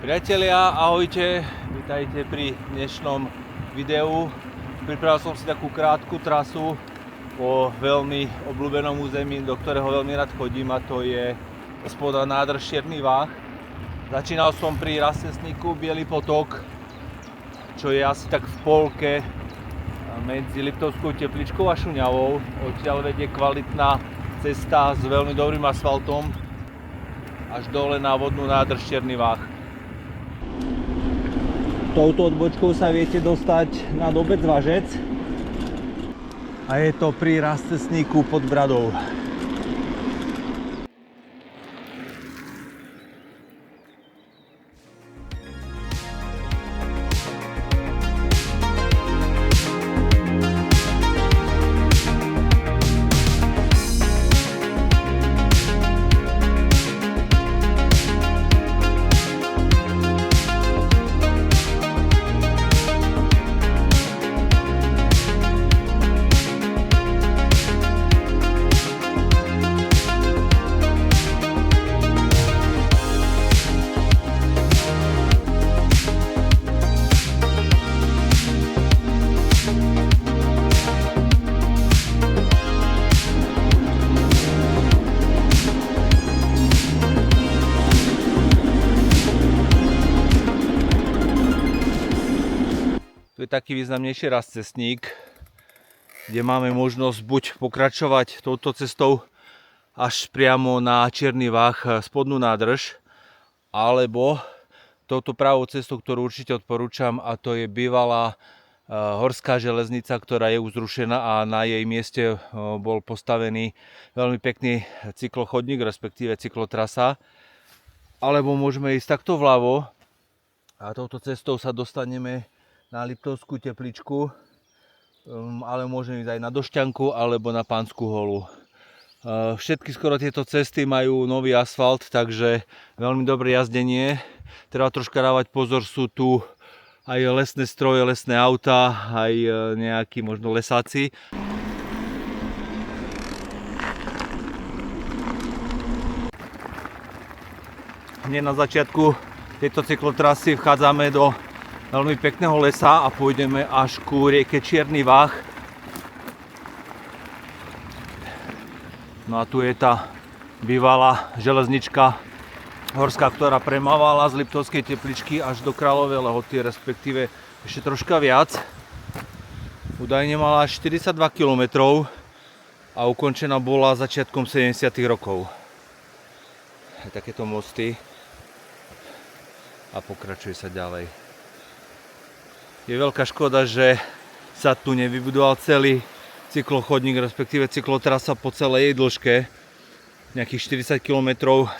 Priatelia, ahojte, vítajte pri dnešnom videu. Pripravil som si takú krátku trasu po veľmi obľúbenom území, do ktorého veľmi rád chodím, a to je spodná nádrž Čierny Váh. Začínal som pri Rastesníku Bielý potok, čo je asi tak v polke medzi Liptovskou Tepličkou a Šuňavou. Odtiaľ vedie kvalitná cesta s veľmi dobrým asfaltom až dole na vodnú nádrž Čierny Váh. Touto odbočkou sa viete dostať na obec Važec a je to pri Rastesníku pod Bradou. Tu je taký významnejší rastcestník, kde máme možnosť buď pokračovať touto cestou až priamo na Čierny Váh spodnú nádrž, alebo touto pravou cestou, ktorú určite odporúčam, a to je bývalá horská železnica, ktorá je už zrušená a na jej mieste bol postavený veľmi pekný cyklochodník, respektíve cyklotrasa. Alebo môžeme ísť takto vľavo a touto cestou sa dostaneme na Liptovskú Tepličku, ale môžeme ísť aj na Došťanku alebo na Pánsku holu. Všetky skoro tieto cesty majú nový asfalt, takže veľmi dobré jazdenie. Treba troška dávať pozor, sú tu aj lesné stroje, lesné autá, aj nejakí možno lesáci. Hneď na začiatku tejto cyklotrasy vchádzame do veľmi pekného lesa a pôjdeme až ku rieke Čierny Váh. No a tu je tá bývalá železnička horská, ktorá premávala z Liptovskej Tepličky až do Kráľovej Lehoty, respektíve ešte troška viac. Údajne mala 42 km a ukončená bola začiatkom 70. rokov. Takéto mosty a pokračuje sa ďalej. Je veľká škoda, že sa tu nevybudoval celý cyklochodník, respektíve cyklotrasa po celej jej dĺžke. Nejakých 40 km.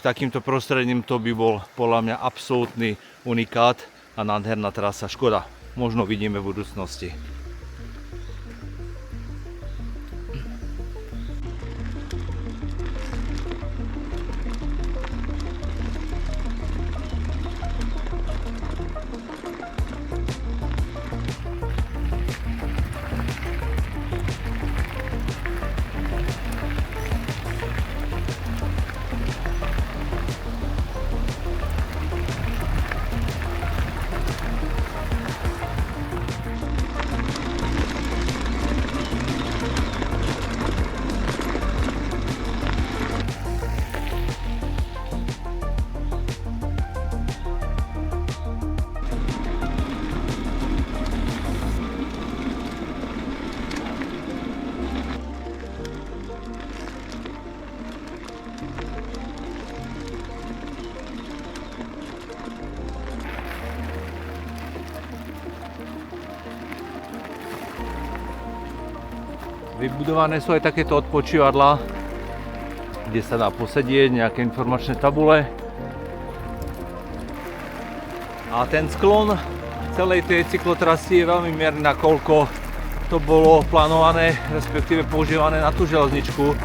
Takýmto prostredím to by bol podľa mňa absolútny unikát a nádherná trasa. Škoda, možno vidíme v budúcnosti. Vybudované sú aj takéto odpočívadlá, kde sa dá posedieť, nejaké informačné tabule. A ten sklon celej tej cyklotrasy je veľmi mierny, nakoľko to bolo plánované, respektíve používané na tú železničku,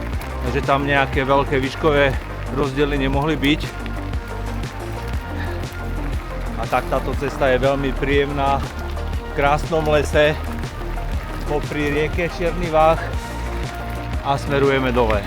takže tam nejaké veľké výškové rozdiely nemohli byť. A tak táto cesta je veľmi príjemná v krásnom lese popri rieke Čierny Váh a smerujeme dole.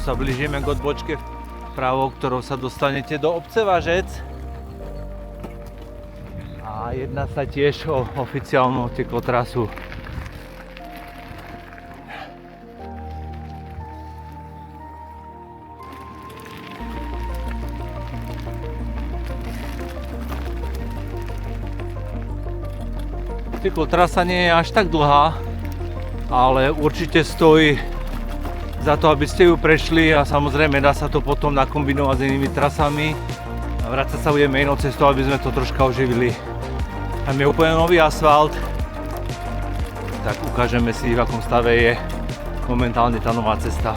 Sa blížime k odbočke vpravo, ktorou sa dostanete do obce Važec. A jedná sa tiež o oficiálnu cyklotrasu. Cyklotrasa nie je až tak dlhá, ale určite stojí za to, aby ste ju prešli a samozrejme dá sa to potom nakombinovať s inými trasami a vrácať sa budeme inou cestou, aby sme to troška oživili. Tam je úplne nový asfalt, tak ukážeme si, v akom stave je momentálne tá nová cesta.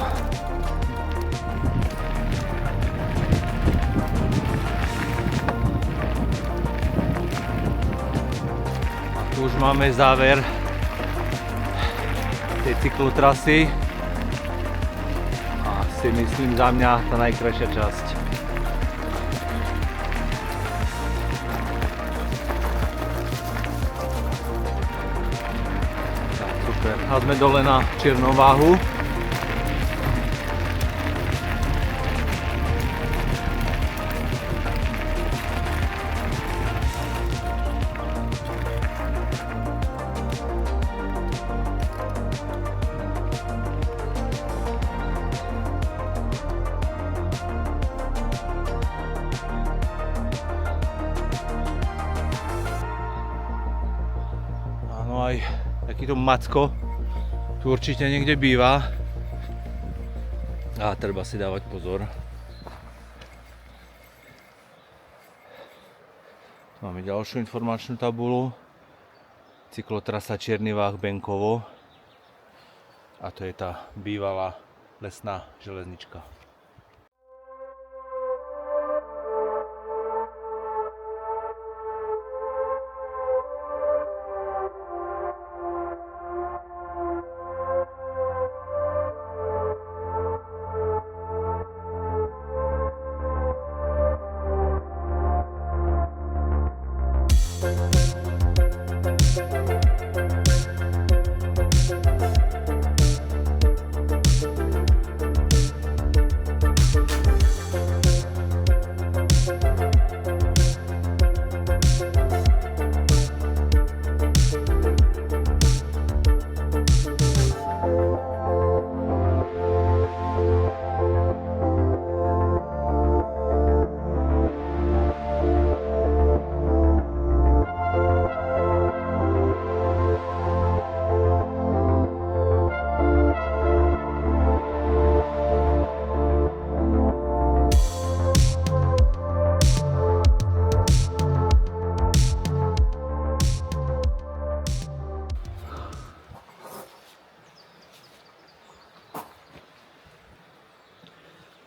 A tu už máme záver tej cyklotrasy. Si myslím za mňa tá najkrajšia časť. Tak, super. A sme dole na Čiernom Váhu. Aj takýto macko tu určite niekde býva a treba si dávať pozor. Máme ďalšiu informačnú tabulu, cyklotrasa Čierny Váh Benkovo a to je tá bývalá lesná železnička.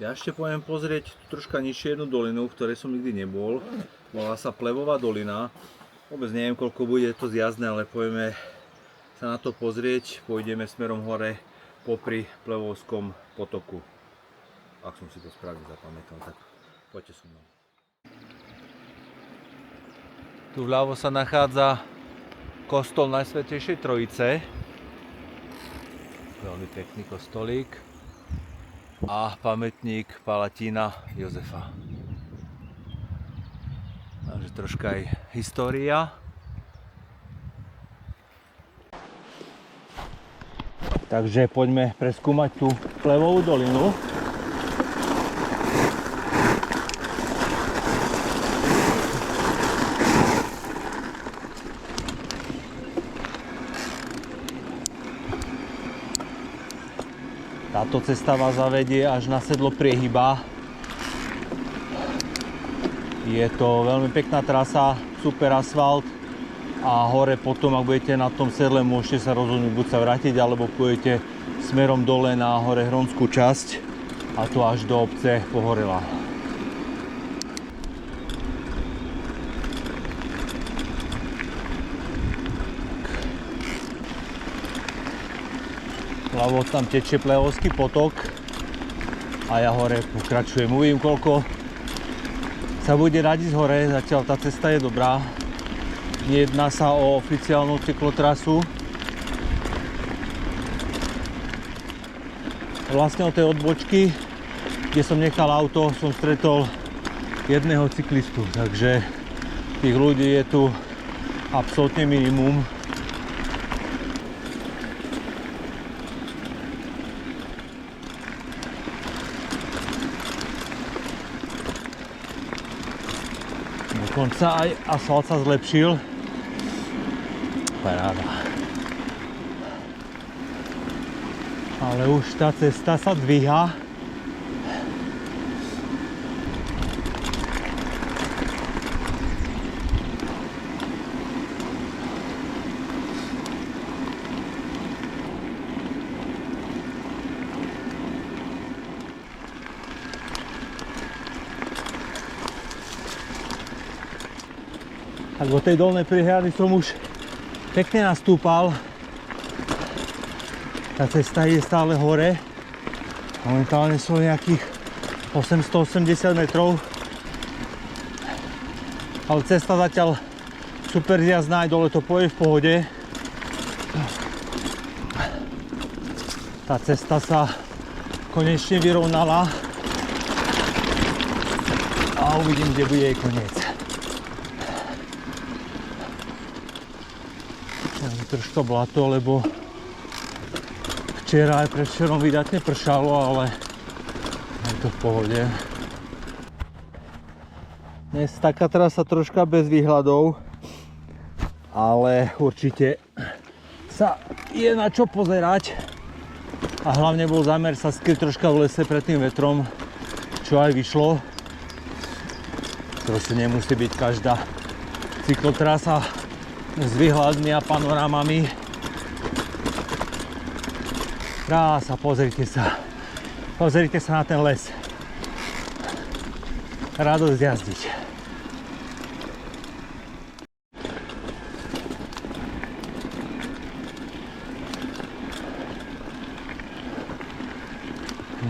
Ja ešte poviem pozrieť troška nižšie jednu dolinu, v ktorej som nikdy nebol. Volá sa Plevová dolina. Vôbec neviem, koľko bude to zjazdné, ale pôjdeme sa na to pozrieť. Pôjdeme smerom hore popri Plevovskom potoku. Ak som si to správne zapamätal, tak poďte so mnou. Tu vľavo sa nachádza kostol Najsvätejšej Trojice. Veľmi pekný kostolík a pamätník Palatína Jozefa. Takže troška aj história. Takže poďme preskúmať tú Plevovú dolinu. Táto cesta vás zavedie až na sedlo Priehyba. Je to veľmi pekná trasa, super asfalt a hore potom, ak budete na tom sedle, môžete sa rozhodnúť buď sa vrátiť, alebo pôjdete smerom dole na hore Hronskú časť a to až do obce Pohorela. Ľavo tam tečie Plevovský potok a ja hore pokračujem. Uvidím, koľko sa bude radiť hore, zatiaľ tá cesta je dobrá. Nejedná sa o oficiálnu cyklotrasu. Vlastne od tej odbočky, kde som nechal auto, som stretol jedného cyklistu, takže tých ľudí je tu absolútne minimum. Dokonca aj asfalt sa zlepšil. Paráda. Ale už tá cesta sa dvíha. Tak od tej dolnej priehrady som už pekne nastúpal. Tá cesta je stále hore. Momentálne sú nejakých 880 metrov. Ale cesta zatiaľ super zjazdná, aj dole to pôjde v pohode. Tá cesta sa konečne vyrovnala. A uvidím, kde bude jej koniec. Troška blato, lebo včera aj predvčerom vydatne pršalo, ale je to v pohode. Dnes taká trasa troška bez výhľadov, ale určite sa je na čo pozerať a hlavne bol zámer sa skryť troška v lese pred tým vetrom, čo aj vyšlo. Proste nemusí byť každá cyklotrasa s výhľadmi a panorámami. Krása, pozrite sa. Pozrite sa na ten les. Radosť jazdiť.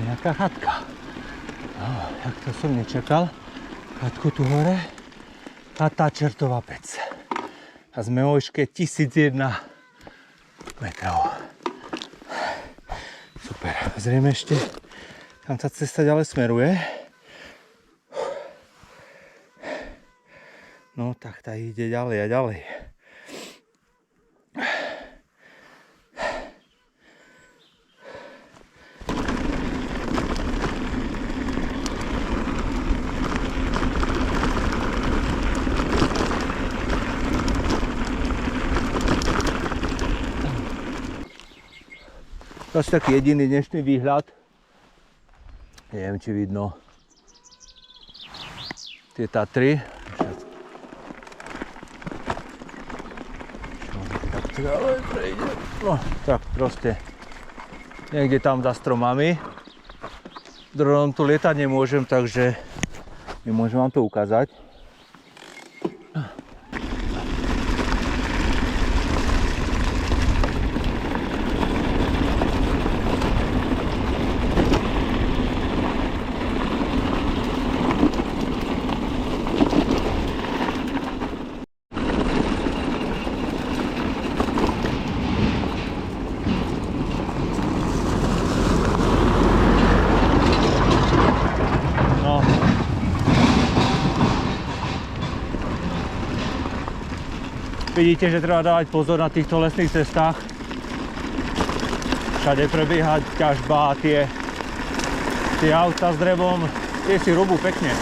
Nejaká chatka. Tak to som nečakal. Chatku tu hore. A tá čertová pec. A sme o výške 1001 metrov. Super. Zrejme ešte tam tá cesta ďalej smeruje. No tak tá ide ďalej a ďalej. To je taký jediný dnešný výhľad. Neviem, či vidno tie Tatry. No, tak proste niekde tam za stromami. Dronom tu lietať nemôžem, takže nemôžem vám to ukázať. Vidíte, že treba dávať pozor na týchto lesných cestách. Všade prebiehať ťažba a tie auta s drevom, tie si rubú pekne.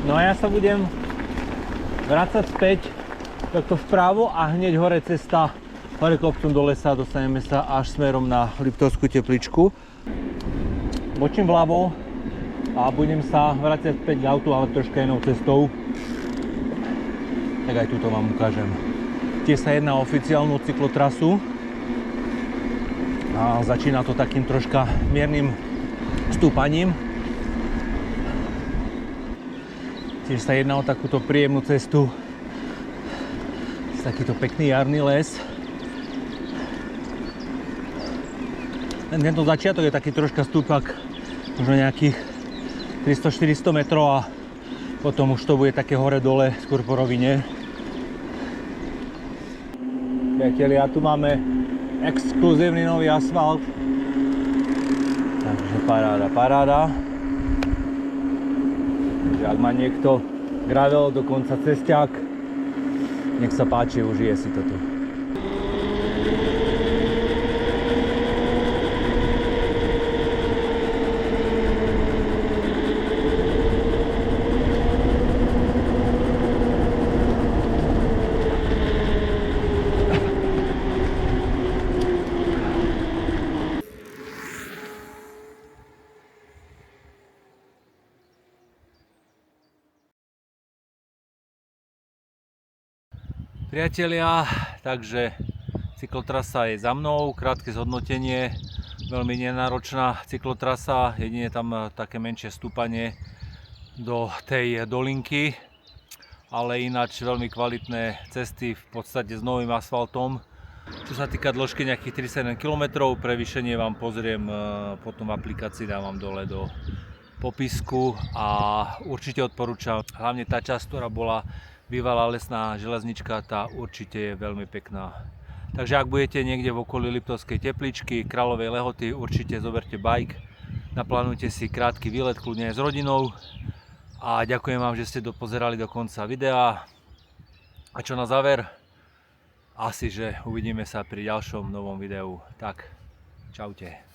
No a ja sa budem vrácať späť takto vpravo a hneď hore cesta, hore kopcom do lesa, dostaneme sa až smerom na Liptovskú tepličku. Bočím vľavo a budem sa vrácať späť k autu, ale troška inou cestou. Tak aj túto vám ukážem. Tiež sa jedná o oficiálnu cyklotrasu a začína to takým troška miernym stúpaním. Tiež sa jedná o takúto príjemnú cestu. Takýto pekný jarný les. Tento začiatok je taký troška stúpak, možno nejakých 300-400 metrov a potom už to bude také hore-dole, skôr po rovine. Priatelia, tu máme exkluzívny nový asfalt. Takže paráda. Ak má niekto gravel, dokonca cesťák, nech sa páči, užije si to tu. Priatelia, takže cyklotrasa je za mnou, krátke zhodnotenie, veľmi nenáročná cyklotrasa, jedine tam také menšie stúpanie do tej dolinky, ale ináč veľmi kvalitné cesty, v podstate s novým asfaltom. Čo sa týka dĺžky nejakých 37 km, prevýšenie vám pozriem potom v aplikácii, dávam dole do popisku a určite odporúčam, hlavne tá časť, ktorá bola bývalá lesná železnička, tá určite je veľmi pekná. Takže ak budete niekde v okolí Liptovskej tepličky, Kráľovej Lehoty, určite zoberte bike, naplánujte si krátky výlet, kľudne aj s rodinou. A ďakujem vám, že ste dopozerali do konca videa. A čo na záver? Asi, že uvidíme sa pri ďalšom novom videu. Tak, čaute.